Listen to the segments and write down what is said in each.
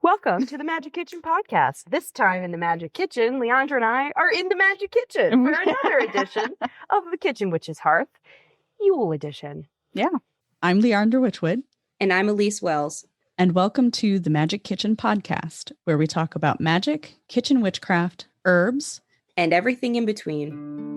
Welcome to the Magick Kitchen Podcast. This time in the Magick Kitchen, Leandra and I are in the Magick Kitchen for another edition of the Kitchen Witch's Hearth, Yule edition. Yeah. I'm Leandra Witchwood. And I'm Elyse Wells. And welcome to the Magick Kitchen Podcast, where we talk about magic, kitchen witchcraft, herbs, and everything in between.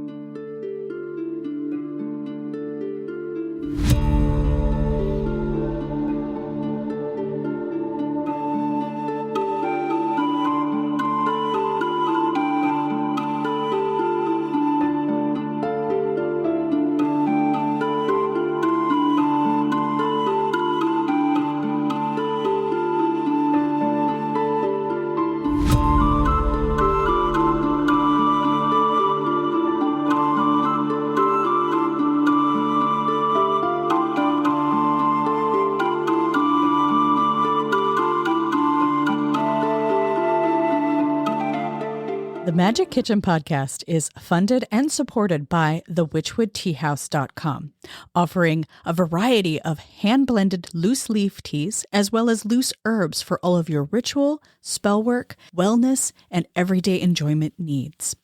The Magick Kitchen Podcast is funded and supported by the witchwoodteahouse.com, offering a variety of hand-blended loose leaf teas as well as loose herbs for all of your ritual, spell work, wellness, and everyday enjoyment needs.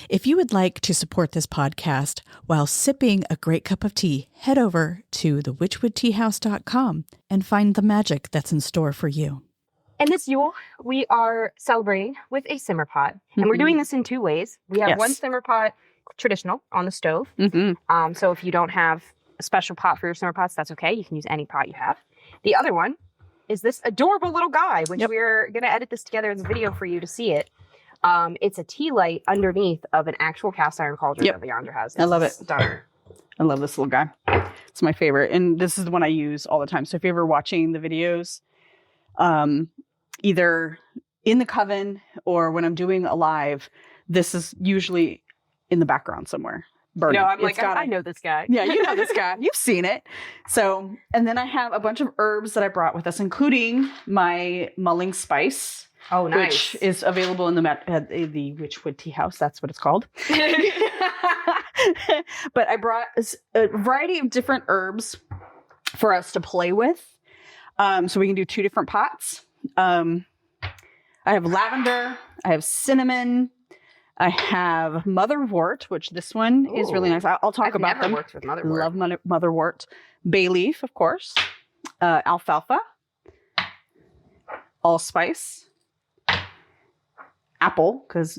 If you would like to support this podcast while sipping a great cup of tea, head over to the witchwoodteahouse.com and find the magic that's in store for you. And this Yule, we are celebrating with a simmer pot. And we're doing this in two ways. We have one simmer pot, traditional, on the stove. So if you don't have a special pot for your simmer pots, that's okay. You can use any pot you have. The other one is this adorable little guy, which we're going to edit this together as a video for you to see it. It's a tea light underneath of an actual cast iron cauldron that Leandra has. I love it. Stunner. I love this little guy. It's my favorite. And this is the one I use all the time. So if you're ever watching the videos, either in the coven or when I'm doing a live, this is usually in the background somewhere. Burning. No, I'm like, I know this guy. Yeah, you know this guy. You've seen it. So, and then I have a bunch of herbs that I brought with us, including my mulling spice. Oh, nice. Which is available in the Witchwood Tea House. That's what it's called. But I brought a variety of different herbs for us to play with. So we can do two different pots. I have lavender, I have cinnamon, I have motherwort, which this one is really nice. I'll talk about them. Worked with motherwort. Love motherwort. Bay leaf, of course. Alfalfa. Allspice. Apple, because,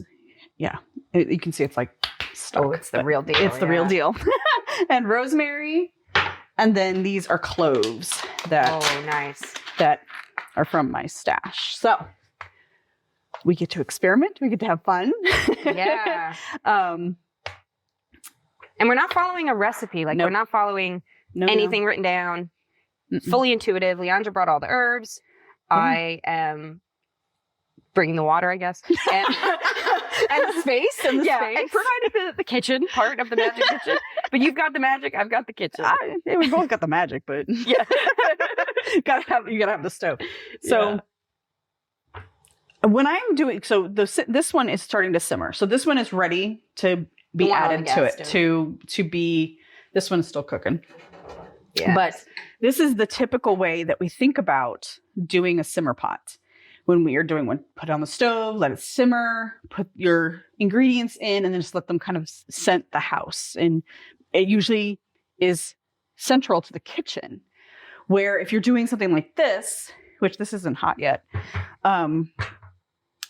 you can see it's like stuck. Oh, it's the real deal. It's the real deal. And rosemary. And then these are cloves that are from my stash. So we get to experiment. We get to have fun. Yeah. And we're not following a recipe. We're not following anything written down. Fully intuitive. Leandra brought all the herbs. I am bringing the water, I guess. And the space. And the space. And provided the kitchen part of the Magick Kitchen. But you've got the magic. I've got the kitchen. We both got the magic, but you gotta have the stove. So when I'm doing, this one is starting to simmer. So this one is ready to be added to it. To be, this one is still cooking. Yes. But this is the typical way that we think about doing a simmer pot. When we are doing one, put it on the stove, let it simmer, put your ingredients in, and then just let them kind of scent the house. And it usually is central to the kitchen, where if you're doing something like this, which this isn't hot yet, when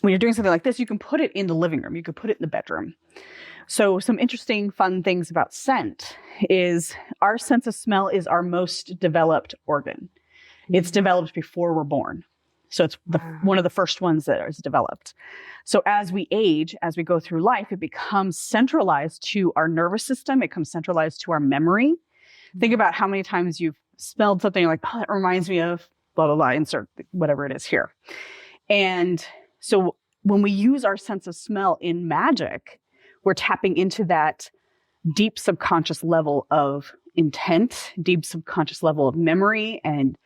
you're doing something like this, you can put it in the living room. You could put it in the bedroom. So some interesting, fun things about scent is our sense of smell is our most developed organ. It's developed before we're born. So it's one of the first ones that is developed. So as we age, as we go through life, it becomes centralized to our nervous system. It becomes centralized to our memory. Think about how many times you've smelled something you're like, oh, that reminds me of blah, blah, blah, insert whatever it is here. And so when we use our sense of smell in magic, we're tapping into that deep subconscious level of intent, deep subconscious level of memory and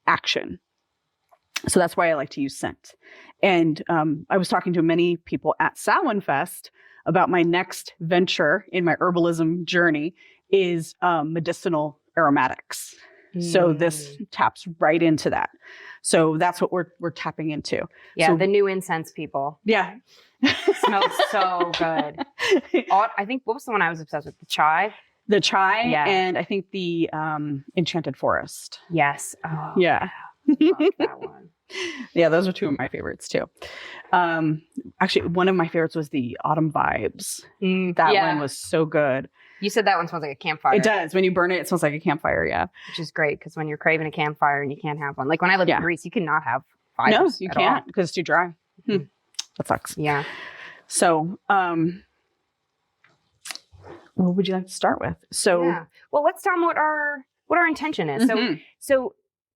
action. So that's why I like to use scent. And I was talking to many people at Samhain Fest about my next venture in my herbalism journey is medicinal aromatics. So this taps right into that. So that's what we're tapping into. Yeah, so, the new incense people. Yeah. Smells so good. I think, what was the one I was obsessed with? The chai? The chai, yeah. And I think the Enchanted Forest. Yes. Oh, yeah. Love that one. Yeah, those are two of my favorites too. Actually, one of my favorites was the Autumn Vibes. That one was so good. You said that one smells like a campfire. It does. When you burn it, it smells like a campfire, yeah. Which is great, because when you're craving a campfire and you can't have one. Like when I lived in Greece, you cannot have fires. No, you can't, because it's too dry. That sucks. Yeah. So, what would you like to start with? So, well, let's tell them what our intention is. So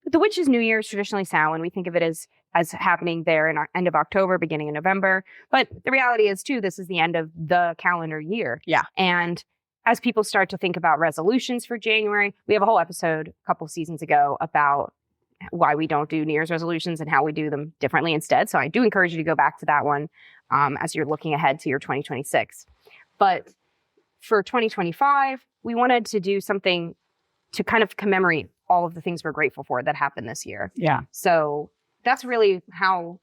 the Witch's New Year is traditionally Samhain. We think of it as happening there in end of October, beginning of November. But the reality is, too, this is the end of the calendar year. Yeah. And as people start to think about resolutions for January, we have a whole episode a couple seasons ago about why we don't do New Year's resolutions and how we do them differently instead. So I do encourage you to go back to that one as you're looking ahead to your 2026. But for 2025, we wanted to do something to kind of commemorate all of the things we're grateful for that happened this year. Yeah. So that's really how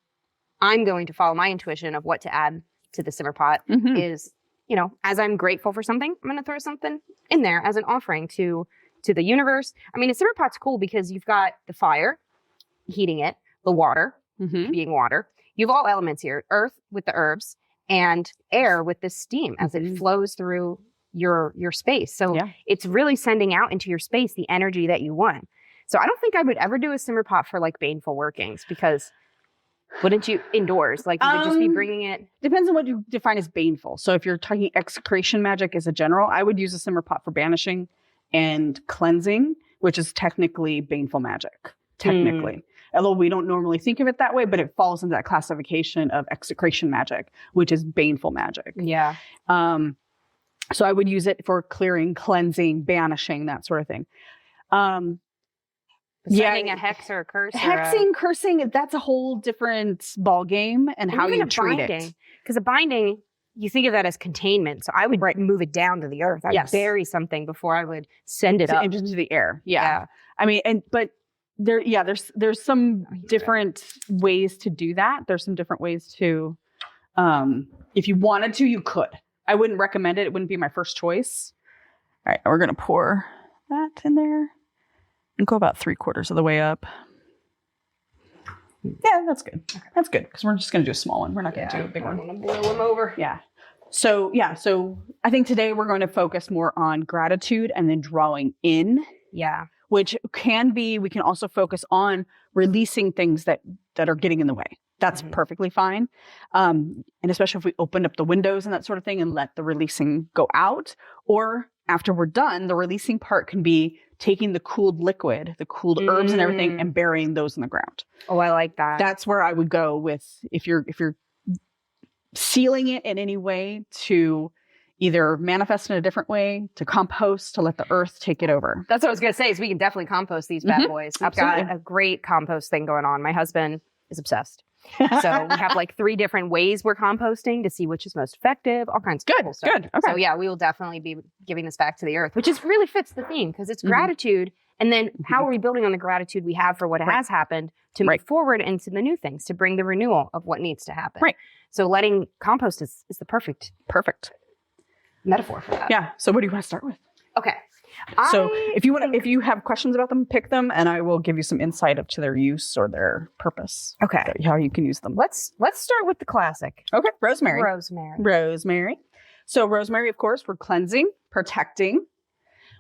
I'm going to follow my intuition of what to add to the simmer pot is, you know, as I'm grateful for something, I'm going to throw something in there as an offering to the universe. I mean, a simmer pot's cool because you've got the fire, heating it, the water, being water. You have all elements here, earth with the herbs and air with the steam as it flows through your space. So it's really sending out into your space the energy that you want. So I don't think I would ever do a simmer pot for like baneful workings, because wouldn't you indoors? Like you would just be bringing it. Depends on what you define as baneful. So if you're talking execration magic as a general, I would use a simmer pot for banishing and cleansing, which is technically baneful magic. Technically. Although we don't normally think of it that way, but it falls into that classification of execration magic, which is baneful magic. Yeah. So I would use it for clearing, cleansing, banishing, that sort of thing. Sending a hex or a curse. Hexing, cursing, that's a whole different ball game and how you treat it. Because a binding, you think of that as containment. So I would move it down to the earth. I'd bury something before I would send it up into the air. Yeah. I mean, but there's some different ways to do that. There's some different ways to, if you wanted to, you could. I wouldn't recommend it. It wouldn't be my first choice. All right, we're going to pour that in there and go about 3/4 of the way up. Yeah, that's good. Okay. That's good, because we're just going to do a small one. We're not going to do a big one. I'm going to boil them over. Yeah. So I think today we're going to focus more on gratitude and then drawing in. Yeah. Which can be, we can also focus on releasing things that are getting in the way. That's perfectly fine. And especially if we open up the windows and that sort of thing and let the releasing go out. Or after we're done, the releasing part can be taking the cooled liquid, the cooled herbs and everything, and burying those in the ground. Oh, I like that. That's where I would go with, if you're sealing it in any way to either manifest in a different way, to compost, to let the earth take it over. That's what I was going to say, is we can definitely compost these bad boys. We've got a great compost thing going on. My husband is obsessed. So we have like 3 different ways we're composting to see which is most effective, all kinds of cool stuff. Good. Okay. So yeah, we will definitely be giving this back to the earth, which is really fits the theme, because it's gratitude. And then how are we building on the gratitude we have for what has happened to move forward into the new things, to bring the renewal of what needs to happen. Right. So letting compost is the perfect metaphor for that. Yeah. So what do you want to start with? Okay. So if you have questions about them, pick them, and I will give you some insight up to their use or their purpose. Okay. How you can use them. Let's start with the classic. Okay. Rosemary. So rosemary, of course, for cleansing, protecting.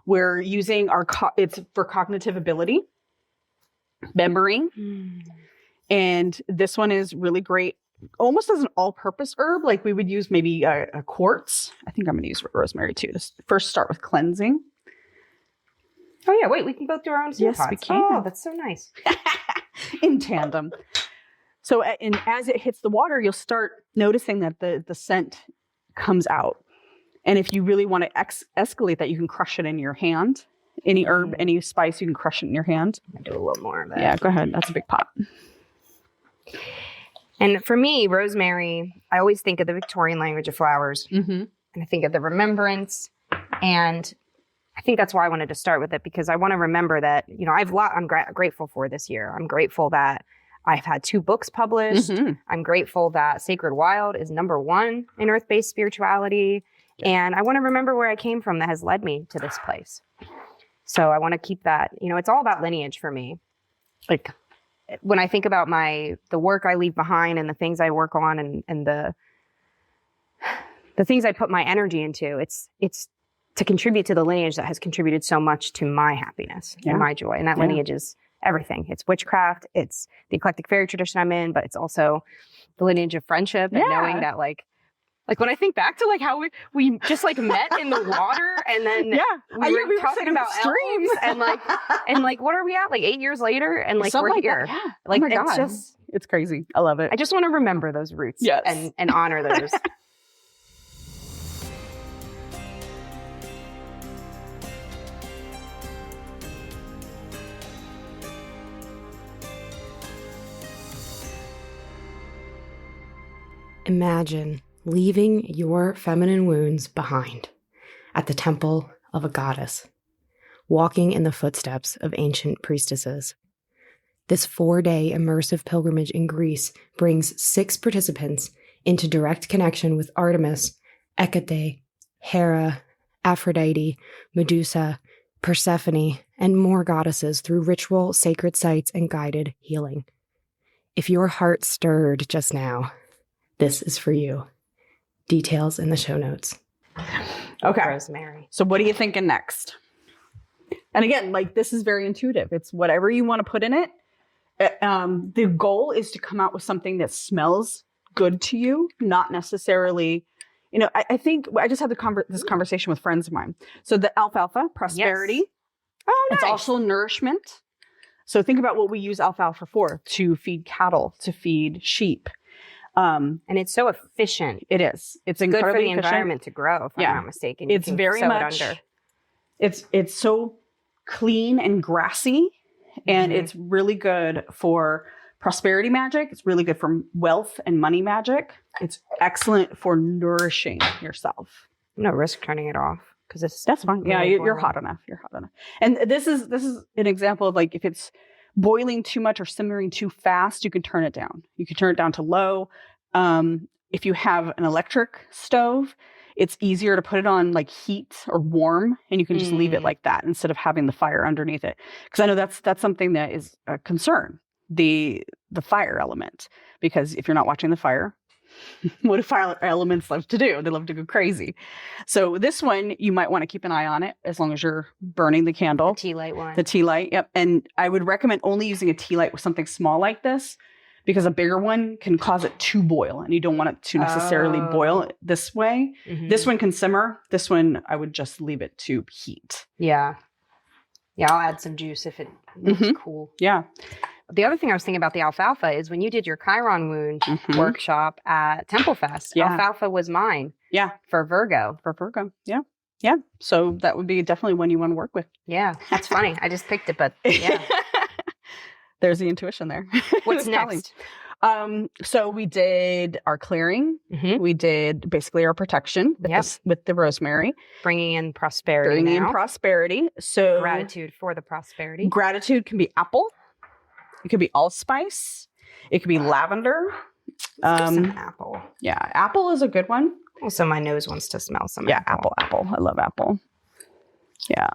We're using it's for cognitive ability, memory. And this one is really great, almost as an all-purpose herb. Like we would use maybe a quartz. I think I'm going to use rosemary too. First start with cleansing. Oh yeah, wait, we can both do our own simmer pots. We can. Oh, that's so nice. In tandem. So as it hits the water, you'll start noticing that the scent comes out. And if you really want to escalate that, you can crush it in your hand. Any herb, any spice, you can crush it in your hand. I'll do a little more of that. Yeah, go ahead. That's a big pot. And for me, rosemary, I always think of the Victorian language of flowers. And I think of the remembrance and I think that's why I wanted to start with it, because I want to remember that, you know, I'm grateful for this year. I'm grateful that I've had 2 books published. I'm grateful that Sacred Wild is #1 in earth-based spirituality. And I want to remember where I came from that has led me to this place. So I want to keep that, you know, it's all about lineage for me. Like when I think about the work I leave behind and the things I work on and the things I put my energy into, it's to contribute to the lineage that has contributed so much to my happiness and my joy. And that lineage is everything. It's witchcraft. It's the eclectic fairy tradition I'm in, but it's also the lineage of friendship and knowing that like when I think back to like how we just like met in the water and then we were talking about streams and like what are we at, like 8 years later and like we're here. Yeah. Like oh my God. It's crazy. I love it. I just want to remember those roots and honor those. Imagine leaving your feminine wounds behind at the temple of a goddess, walking in the footsteps of ancient priestesses. This 4-day immersive pilgrimage in Greece brings 6 participants into direct connection with Artemis, Hecate, Hera, Aphrodite, Medusa, Persephone, and more goddesses through ritual, sacred sites, and guided healing. If your heart stirred just now, this is for you. Details in the show notes. Okay. Rosemary. So what are you thinking next? And again, like this is very intuitive. It's whatever you want to put in it. The goal is to come out with something that smells good to you, not necessarily, you know, I think I just had this conversation with friends of mine. So the alfalfa, prosperity. Yes. Oh, nice. It's also nourishment. So think about what we use alfalfa for: to feed cattle, to feed sheep. And it's so efficient. It is. It's good for the efficient. environment to grow, if I'm not mistaken. It's very much. It's so clean and grassy, and it's really good for prosperity magic. It's really good for wealth and money magic. It's excellent for nourishing yourself. No risk turning it off because that's fine. Yeah, you're hot enough. You're hot enough. And this is an example of like if it's boiling too much or simmering too fast, you can turn it down. You can turn it down to low. If you have an electric stove, it's easier to put it on like heat or warm, and you can just leave it like that instead of having the fire underneath it. Because I know that's something that is a concern, the fire element. Because if you're not watching the fire, what do fire elements love to do? They love to go crazy. So this one, you might want to keep an eye on it as long as you're burning the candle. The tea light one. The tea light, yep. And I would recommend only using a tea light with something small like this, because a bigger one can cause it to boil, and you don't want it to necessarily boil this way. Mm-hmm. This one can simmer. This one, I would just leave it to heat. Yeah. Yeah, I'll add some juice if it looks cool. Yeah. The other thing I was thinking about the alfalfa is when you did your Chiron wound workshop at Temple Fest, alfalfa was mine. Yeah. For Virgo. Yeah. Yeah. So that would be definitely one you want to work with. Yeah. That's funny. I just picked it, but yeah. There's the intuition there. What's next? So we did our clearing. Mm-hmm. We did basically our protection with the rosemary. Bringing in prosperity. So gratitude for the prosperity. Gratitude can be apple. It could be allspice. It could be lavender. Some apple. Yeah, apple is a good one. Also, my nose wants to smell some apple. I love apple. Yeah,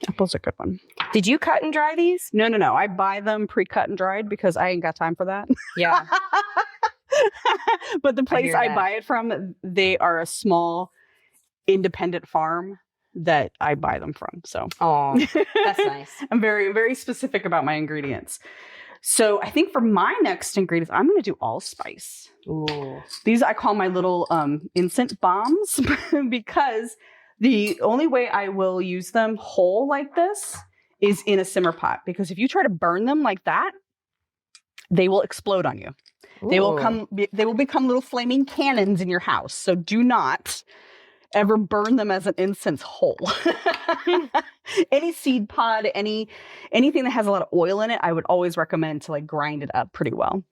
apple's a good one. Did you cut and dry these? No. I buy them pre-cut and dried because I ain't got time for that. Yeah. But the place I buy it from, they are a small independent farm that I buy them from. So, oh, that's nice. I'm very, very specific about my ingredients. So I think for my next ingredients, I'm going to do allspice. Ooh. These I call my little incense bombs because the only way I will use them whole like this is in a simmer pot. Because if you try to burn them like that, they will explode on you. Ooh. They will become little flaming cannons in your house. So do not ever burn them as an incense whole. Any seed pod, anything that has a lot of oil in it, I would always recommend to like grind it up pretty well.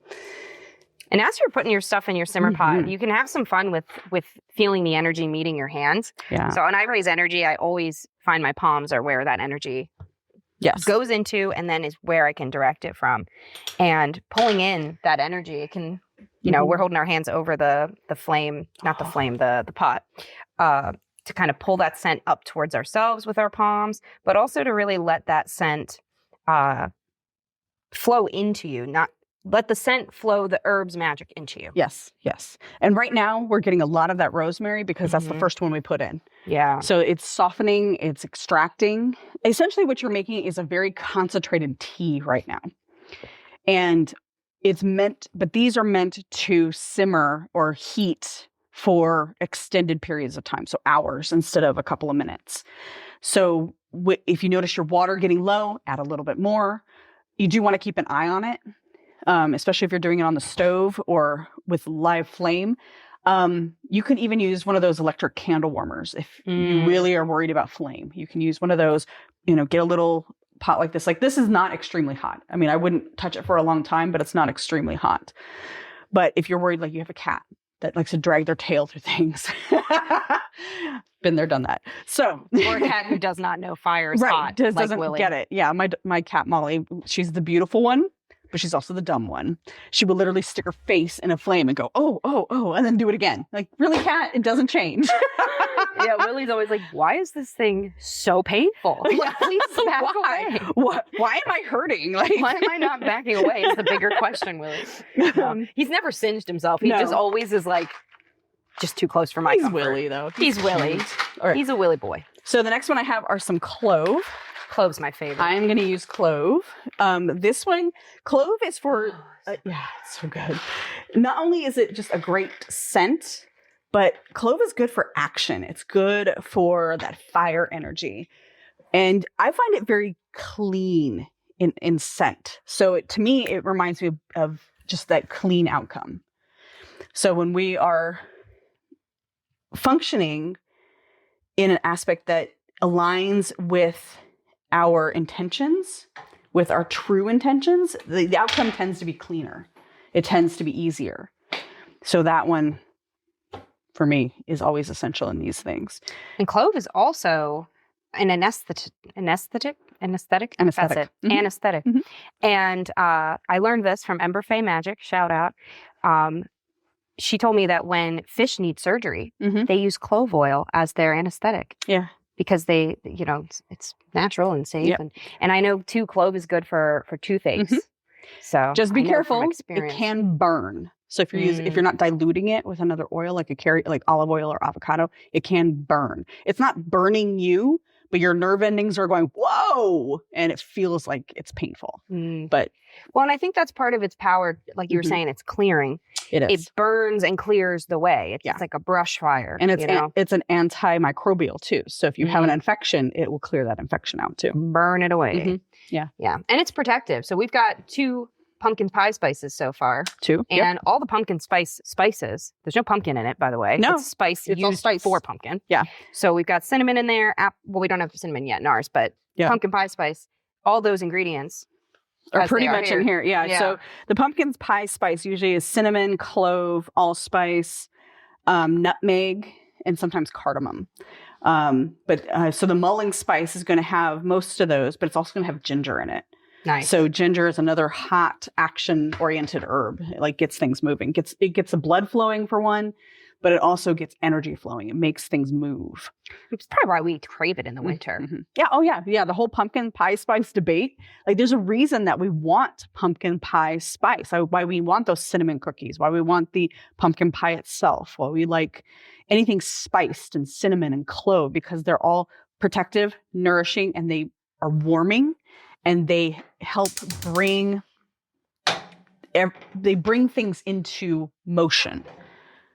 And as you're putting your stuff in your simmer pot, you can have some fun with feeling the energy meeting your hands. Yeah. So when I raise energy, I always find my palms are where that energy goes into, and then is where I can direct it from. And pulling in that energy, it can, we're holding our hands over the flame, not the flame, the pot, to kind of pull that scent up towards ourselves with our palms, but also to really let that scent flow into you, not let the scent flow the herb's magic into you. Yes. And right now we're getting a lot of that rosemary because that's the first one we put in. Yeah. So it's softening, it's extracting. Essentially what you're making is a very concentrated tea right now. And but these are meant to simmer or heat for extended periods of time. So hours instead of a couple of minutes. So if you notice your water getting low, add a little bit more. You do want to keep an eye on it. Especially if you're doing it on the stove or with live flame. You can even use one of those electric candle warmers if you really are worried about flame. You can use one of those, get a little pot like this. Like this is not extremely hot. I mean, I wouldn't touch it for a long time, but it's not extremely hot. But if you're worried, like you have a cat that likes to drag their tail through things. Been there, done that. So, or a cat who does not know fire is hot. Doesn't get it. Yeah, my cat Molly, she's the beautiful one. But she's also the dumb one. She will literally stick her face in a flame and go, oh, and then do it again. Like, really, cat? It doesn't change. Yeah, Willie's always like, why is this thing so painful? Like, please back away. Why am I hurting? Like, why am I not backing away is the bigger question, Willie. He's never singed himself. He just always is like, just too close for my comfort. Willie, though. He's Willie. Right. He's a Willie boy. So the next one I have are some clove. Clove's my favorite. I'm going to use clove. This one, clove is for, it's so good. Not only is it just a great scent, but clove is good for action. It's good for that fire energy. And I find it very clean in scent. So to me, it reminds me of just that clean outcome. So when we are functioning in an aspect that aligns with our intentions, with our true intentions, the outcome tends to be cleaner. It tends to be easier. So that one, for me, is always essential in these things. And clove is also an anesthetic. Anesthetic. Mm-hmm. And I learned this from Ember Faye Magic. Shout out. She told me that when fish need surgery, they use clove oil as their anesthetic. Yeah. Because they, it's natural and safe. Yep. And I know too, clove is good for toothaches. So just be careful. It can burn. So if you're if you're not diluting it with another oil, like like olive oil or avocado, it can burn. It's not burning you, but your nerve endings are going, whoa, and it feels like it's painful. But and I think that's part of its power. Like you were saying, it's clearing. It is. It burns and clears the way. It's like a brush fire. And it's an antimicrobial too. So if you have an infection, it will clear that infection out too. Burn it away. Yeah. And it's protective. So we've got 2 pumpkin pie spices so far. 2. And all the pumpkin spices, there's no pumpkin in it, by the way. No. It's spice used for pumpkin. Yeah. So we've got cinnamon in there. We don't have cinnamon yet in ours, but pumpkin pie spice, all those ingredients are pretty much in here. Yeah. So the pumpkin pie spice usually is cinnamon, clove, allspice, nutmeg, and sometimes cardamom. So the mulling spice is going to have most of those, but it's also going to have ginger in it. Nice. So ginger is another hot, action-oriented herb. It like gets things moving. It gets the blood flowing for one, but it also gets energy flowing. It makes things move. It's probably why we crave it in the winter. Mm-hmm. Yeah. Oh, yeah. Yeah. The whole pumpkin pie spice debate. Like, there's a reason that we want pumpkin pie spice. Why we want those cinnamon cookies. Why we want the pumpkin pie itself. Why we like anything spiced and cinnamon and clove, because they're all protective, nourishing, and they are warming. And they help bring things into motion.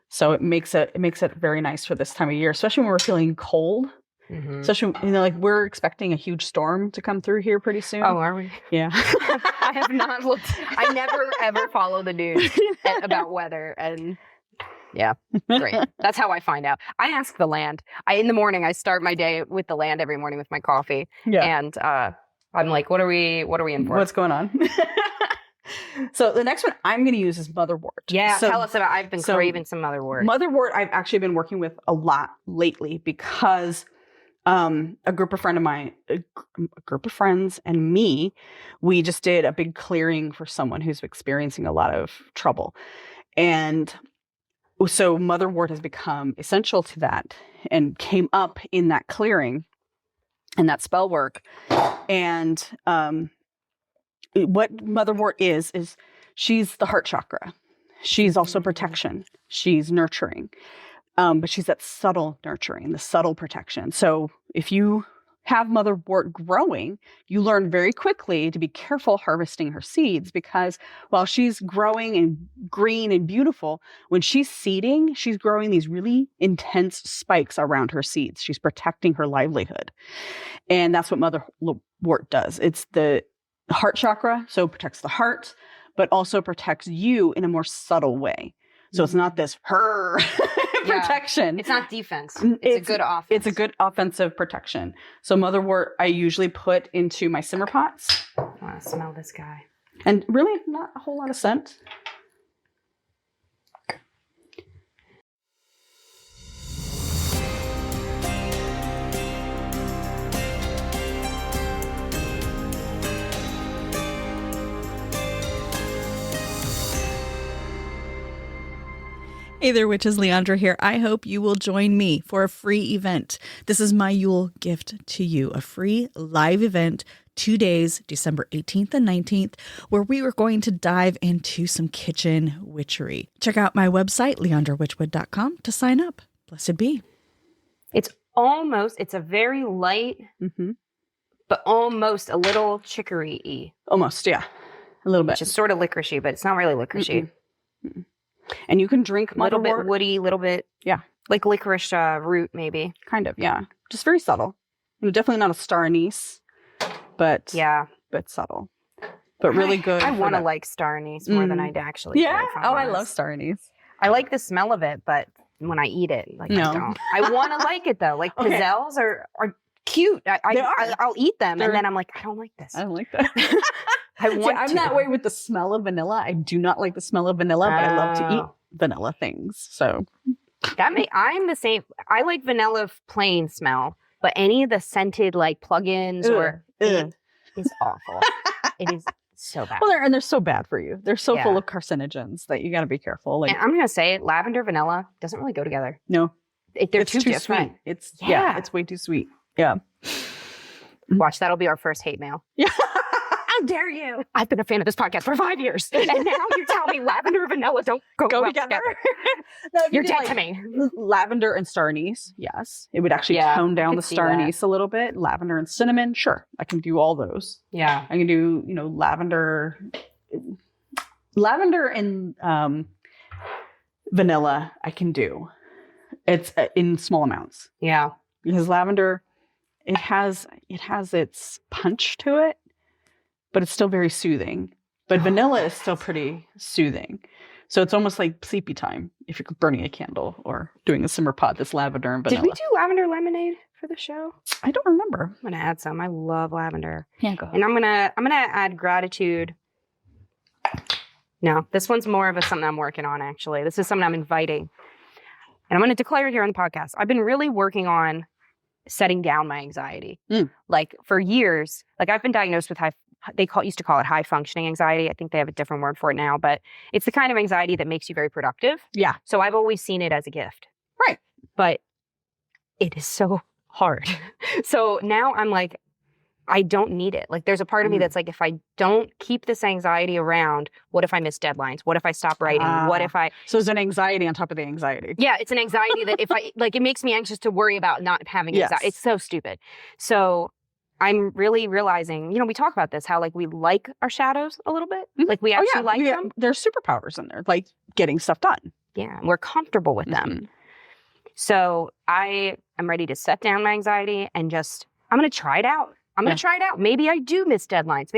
So it makes it very nice for this time of year, especially when we're feeling cold. Especially, like we're expecting a huge storm to come through here pretty soon. Oh, are we? Yeah. I have not looked. I never ever follow the news about weather, and yeah, great. That's how I find out. I ask the land. In the morning, I start my day with the land every morning with my coffee. Yeah. And I'm like, what are we in for? What's going on? So the next one I'm going to use is motherwort. Yeah, so, tell us about. I've been craving some motherwort. Motherwort I've actually been working with a lot lately because a group of friends and me, we just did a big clearing for someone who's experiencing a lot of trouble. And so motherwort has become essential to that and came up in that clearing and that spell work. And what motherwort is she's the heart chakra. She's also protection. She's nurturing. But she's that subtle nurturing, the subtle protection. So if you have motherwort growing, you learn very quickly to be careful harvesting her seeds, because while she's growing and green and beautiful, when she's seeding, she's growing these really intense spikes around her seeds. She's protecting her livelihood. And that's what motherwort does. It's the heart chakra, so it protects the heart, but also protects you in a more subtle way. So it's not this protection. It's not defense. It's a good offense. It's a good offensive protection. So motherwort I usually put into my simmer pots. I want to smell this guy. And really not a whole lot of scent. Hey there, witches. Leandra here. I hope you will join me for a free event. This is my Yule gift to you, a free live event, 2 days, December 18th and 19th, where we are going to dive into some kitchen witchery. Check out my website, leandrawitchwood.com, to sign up. Blessed be. It's a very light, but almost a little chicory-y. Almost, yeah. A little bit. Which is sort of licoricey, but it's not really licoricey. And you can drink motherwort. A little bit woody, a little bit, like licorice root, maybe. Kind of, yeah. Just very subtle. Definitely not a star anise, but subtle. But really good. I want to like star anise more than I actually. Yeah. I love star anise. I like the smell of it, but when I eat it, I don't. I want to like it though. Like pizzelles are cute. I'll eat them, and then I'm like, I don't like this. I don't like that. I'm that way with the smell of vanilla. I do not like the smell of vanilla, but I love to eat vanilla things. So I'm the same. I like vanilla plain smell, but any of the scented like plugins it is awful. It is so bad. Well, they're so bad for you. They're so full of carcinogens that you got to be careful. Like, and I'm gonna say it, lavender vanilla doesn't really go together. No, they're too different. Sweet. It's it's way too sweet. Yeah. Watch, that'll be our first hate mail. Yeah. How dare you? I've been a fan of this podcast for 5 years. And now you tell me lavender and vanilla don't go well together. No, you're dead to me. Lavender and star anise, yes. It would actually tone down the star anise a little bit. Lavender and cinnamon, sure. I can do all those. Yeah. I can do, lavender and vanilla I can do. It's in small amounts. Yeah. Because lavender, it has its punch to it, but it's still very soothing. But vanilla is still pretty soothing. So it's almost like sleepy time if you're burning a candle or doing a simmer pot that's lavender and vanilla. Did we do lavender lemonade for the show? I don't remember. I'm gonna add some. I love lavender. Yeah, go ahead. And I'm gonna add gratitude. No, this one's more of something I'm working on, actually. This is something I'm inviting. And I'm gonna declare it here on the podcast. I've been really working on setting down my anxiety. Like for years, like I've been diagnosed with used to call it high functioning anxiety. I think they have a different word for it now, but it's the kind of anxiety that makes you very productive. Yeah. So I've always seen it as a gift. Right. But it is so hard. So now I'm like, I don't need it. Like there's a part of me that's like, if I don't keep this anxiety around, what if I miss deadlines? What if I stop writing? What if I... So it's an anxiety on top of the anxiety. Yeah, it's an anxiety that if I, like, it makes me anxious to worry about not having anxiety. It's so stupid. So I'm really realizing, we talk about this, how like we like our shadows a little bit. Like we actually like them. There's superpowers in there, like getting stuff done. Yeah, we're comfortable with them. So I am ready to set down my anxiety and I'm going to try it out. I'm going to try it out. Maybe I do miss deadlines.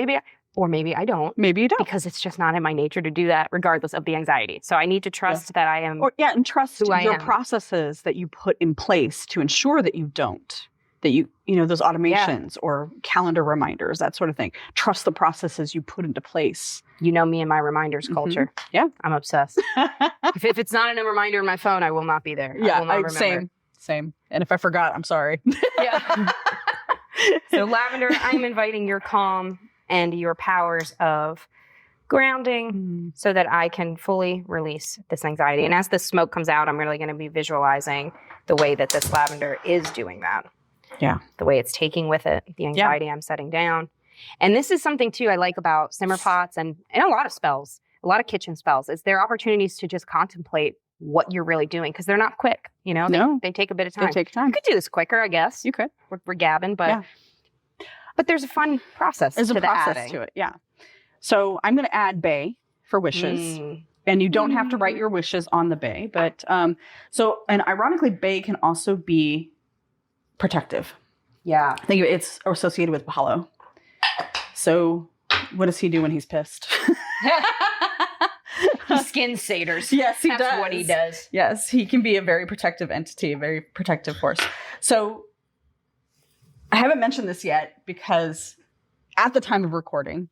Or maybe I don't. Maybe you don't. Because it's just not in my nature to do that regardless of the anxiety. So I need to trust that I am. And trust your processes that you put in place to ensure that you don't that those automations or calendar reminders, that sort of thing. Trust the processes you put into place. You know me and my reminders culture. Yeah. I'm obsessed. if it's not in a reminder in my phone, I will not be there. Yeah, I will not remember. Same. And if I forgot, I'm sorry. Yeah. So lavender, I'm inviting your calm and your powers of grounding so that I can fully release this anxiety. And as the smoke comes out, I'm really going to be visualizing the way that this lavender is doing that. Yeah. The way it's taking with it, the anxiety I'm setting down. And this is something too I like about simmer pots and a lot of spells, a lot of kitchen spells, is there are opportunities to just contemplate what you're really doing, because they're not quick. They take a bit of time. They take time. You could do this quicker, I guess. You could. We're gabbing, but there's a fun process. There's to a process to it. Yeah. So I'm going to add bay for wishes, and you don't have to write your wishes on the bay. But and ironically, bay can also be protective. Yeah. I think it's associated with Apollo. So what does he do when he's pissed? He skins satyrs. Yes, That's what he does. Yes, he can be a very protective entity, a very protective force. So I haven't mentioned this yet because at the time of recording,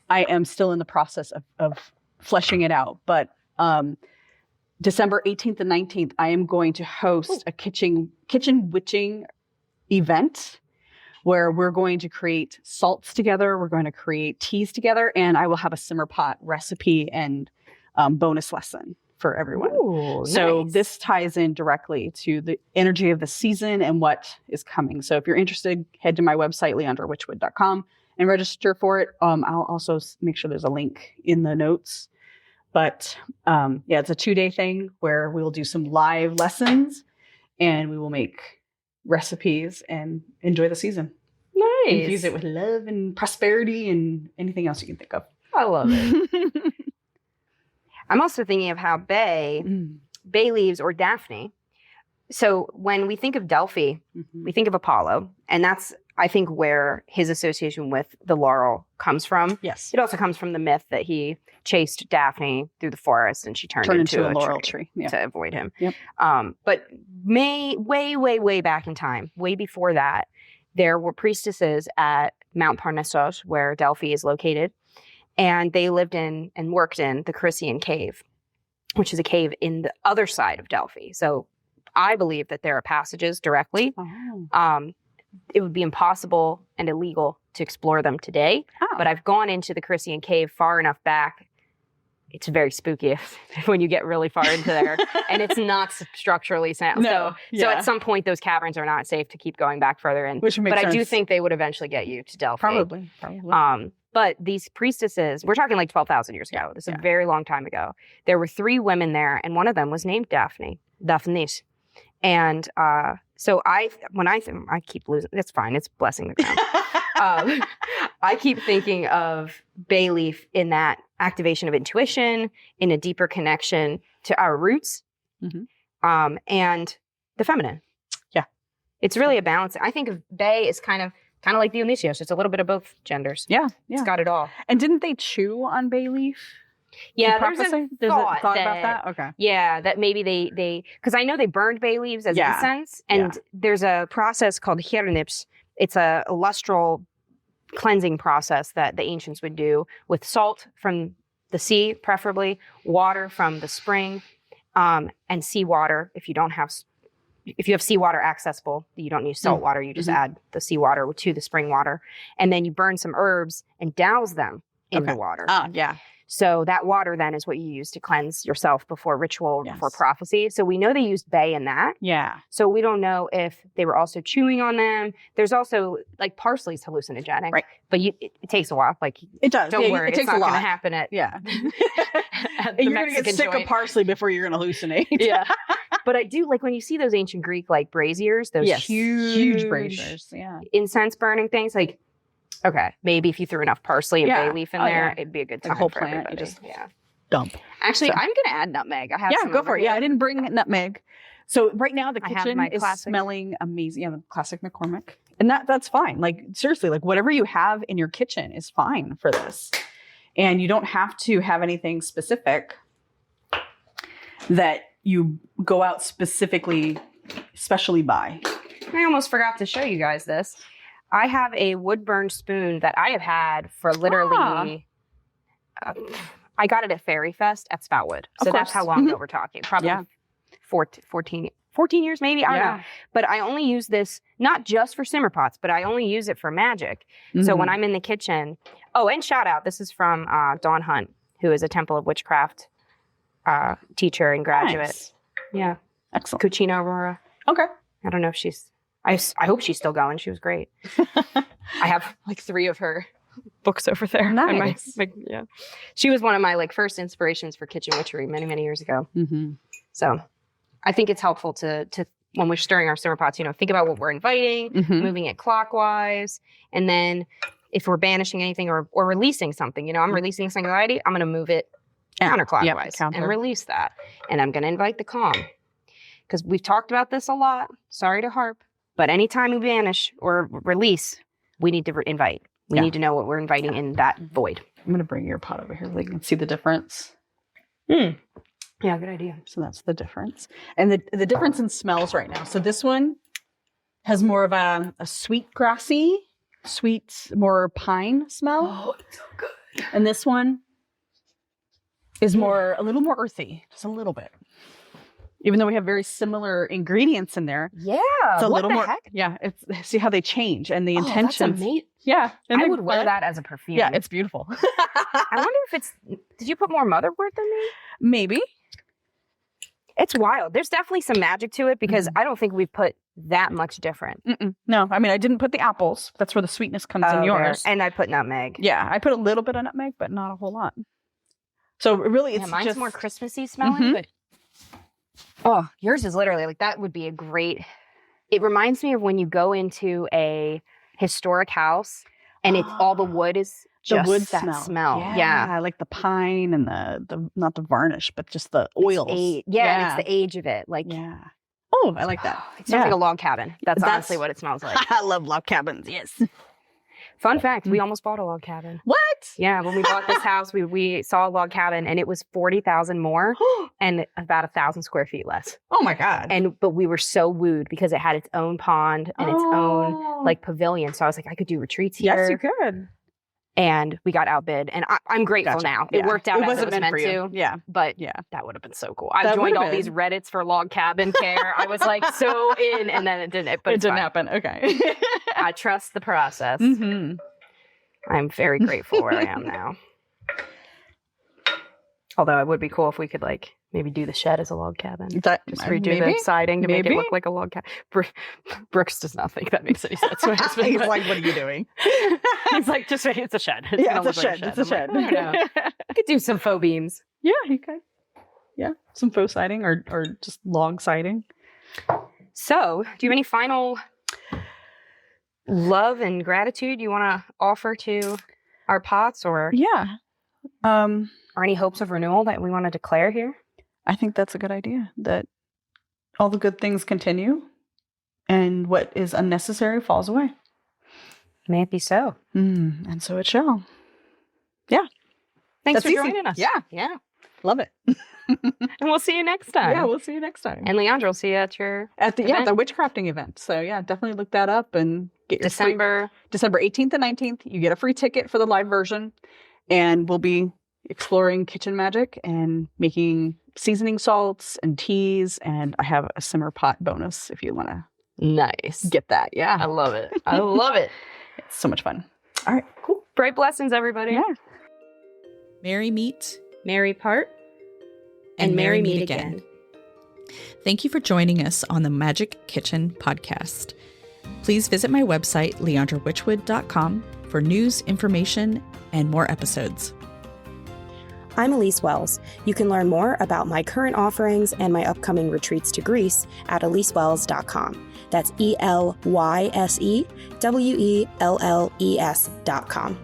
I am still in the process of fleshing it out. But December 18th and 19th, I am going to host a kitchen witching event where we're going to create salts together. We're going to create teas together, and I will have a simmer pot recipe and bonus lesson for everyone. Ooh, so nice. This ties in directly to the energy of the season and what is coming. So if you're interested, head to my website, leandrawitchwood.com, and register for it. I'll also make sure there's a link in the notes. But it's a 2-day thing where we'll do some live lessons and we will make recipes and enjoy the season. Nice. Infuse it with love and prosperity and anything else you can think of. I love it. I'm also thinking of how bay leaves or Daphne. So when we think of Delphi, we think of Apollo, and that's, I think, where his association with the laurel comes from. Yes. It also comes from the myth that he chased Daphne through the forest and she turned into a laurel tree to avoid him. Yep. But way back in time, way before that, there were priestesses at Mount Parnassus, where Delphi is located, and they lived in and worked in the Correspondences cave, which is a cave in the other side of Delphi. So I believe that there are passages directly. Oh. It would be impossible and illegal to explore them today. Oh. But I've gone into the Correspondences cave far enough back. It's very spooky when you get really far into there, and it's not structurally sound. No, So at some point, those caverns are not safe to keep going back further in. Which makes sense. sense. I do think they would eventually get you to Delphi. Probably. But these priestesses, we're talking like 12,000 years ago. This is a very long time ago. There were 3 women there, and one of them was named Daphne. And so I keep losing. That's fine. It's blessing the ground. I keep thinking of bay leaf in that activation of intuition, in a deeper connection to our roots, and the feminine. Yeah, it's really a balance. I think of bay as kind of like the Elyse. It's a little bit of both genders. Yeah, It's got it all. And didn't they chew on bay leaf? Yeah, there's a thought about that. Okay. Yeah, that maybe they because I know they burned bay leaves as incense, and there's a process called heartwarming. It's a lustral cleansing process that the ancients would do with salt from the sea, preferably water from the spring, and seawater. If you have seawater accessible, you don't use salt water. You just add the seawater to the spring water, and then you burn some herbs and douse them in the water. Oh, yeah. So that water then is what you use to cleanse yourself before ritual, before prophecy. So we know they used bay in that. Yeah. So we don't know if they were also chewing on them. There's also like parsley's hallucinogenic, right? But it takes a while. Like it does. Don't worry, it takes it's not a lot. going to happen at at the you're going to get sick of parsley before you're going to hallucinate. Yeah. But I do like when you see those ancient Greek like braziers, those huge braziers, incense burning things, like. Okay, maybe if you threw enough parsley and bay leaf in there, it'd be a good time. The whole for plant, everybody. you just dump. Actually, I'm going to add nutmeg. I have some go for it. here. Yeah, I didn't bring nutmeg. So right now the kitchen is classic. smelling amazing. Yeah, the classic McCormick, and that's fine. Like seriously, like whatever you have in your kitchen is fine for this, and you don't have to have anything specific that you go out specially buy. I almost forgot to show you guys this. I have a wood burn spoon that I have had for literally, I got it at Fairy Fest at Spoutwood. So that's how long ago we're talking. Probably 14 years maybe. I don't know. But I only use this, not just for simmer pots, but I only use it for magic. So when I'm in the kitchen, and shout out, this is from Dawn Hunt, who is a Temple of Witchcraft teacher and graduate. Nice. Yeah. Excellent. Cucina Aurora. Okay. I don't know if she's, I hope she's still going. She was great. I have like 3 of her books over there. Nice. She was one of my like first inspirations for kitchen witchery many, many years ago. So I think it's helpful to when we're stirring our simmer pots, think about what we're inviting, moving it clockwise. And then if we're banishing anything or releasing something, I'm releasing anxiety, I'm going to move it counterclockwise and release that. And I'm going to invite the calm. Because we've talked about this a lot. Sorry to harp. But anytime we banish or release, we need to invite. We need to know what we're inviting in that void. I'm going to bring your pot over here so you can see the difference. Yeah, good idea. So that's the difference. And the difference in smells right now. So this one has more of a sweet, grassy, more pine smell. Oh, it's so good. And this one is a little more earthy, just a little bit. Even though we have very similar ingredients in there. Yeah. It's a what little the more. heck? Yeah. See how they change and the intentions. That's amazing. Yeah. I would wear that as a perfume. Yeah, it's beautiful. I wonder if did you put more motherwort than me? Maybe. It's wild. There's definitely some magic to it because I don't think we've put that much different. No, I mean, I didn't put the apples. That's where the sweetness comes in yours. And I put nutmeg. Yeah, I put a little bit of nutmeg, but not a whole lot. So really, it's mine's just more Christmassy smelling, but yours is literally like that would be a great. It reminds me of when you go into a historic house and it's all the wood is just the wood that smell. Yeah, I like the pine and the not the varnish, but just the oils. And it's the age of it. Like Oh, I like that. It smells like a log cabin. That's honestly what it smells like. I love log cabins. Yes. Fun fact, we almost bought a log cabin. What? Yeah, when we bought this house, we saw a log cabin and it was $40,000 more and about 1,000 square feet less. Oh my God. But we were so wooed because it had its own pond and its own like pavilion. So I was like, I could do retreats here. Yes, you could. And we got outbid. And I'm grateful now. It worked out as it was meant to. Yeah. But that would have been so cool. I joined all these Reddits for log cabin care. I was like so in and then it didn't. But it didn't happen. Okay. I trust the process. I'm very grateful where I am now. Although it would be cool if we could like maybe do the shed as a log cabin. Just redo the siding to make it look like a log cabin. Brooks does not think that makes any sense. So he's like, what are you doing? He's like, just say it's a shed. It's a shed. It's a shed. I could do some faux beams. Yeah, you could. Yeah, some faux siding or just log siding. So, do you have any final love and gratitude you want to offer to our pots or or any hopes of renewal that we want to declare here? I think that's a good idea, that all the good things continue and what is unnecessary falls away. May it be so. And so it shall. Yeah. Thanks for joining us. Yeah. Love it. And we'll see you next time. Yeah, we'll see you next time. And Leandra will see you at your the witchcrafting event. So yeah, definitely look that up and get your December 18th and 19th. You get a free ticket for the live version, and we'll be exploring kitchen magic and making seasoning salts and teas, and I have a simmer pot bonus if you want to get that. Yeah, I love it. I love it. It's so much fun. All right, cool. Bright blessings, everybody. Yeah. Merry meet, merry part, and merry meet again. Thank you for joining us on the Magick Kitchen Podcast. Please visit my website, leandrawitchwood.com, for news, information, and more episodes. I'm Elyse Wells. You can learn more about my current offerings and my upcoming retreats to Greece at ElyseWells.com. That's ELYSEWELLES.com.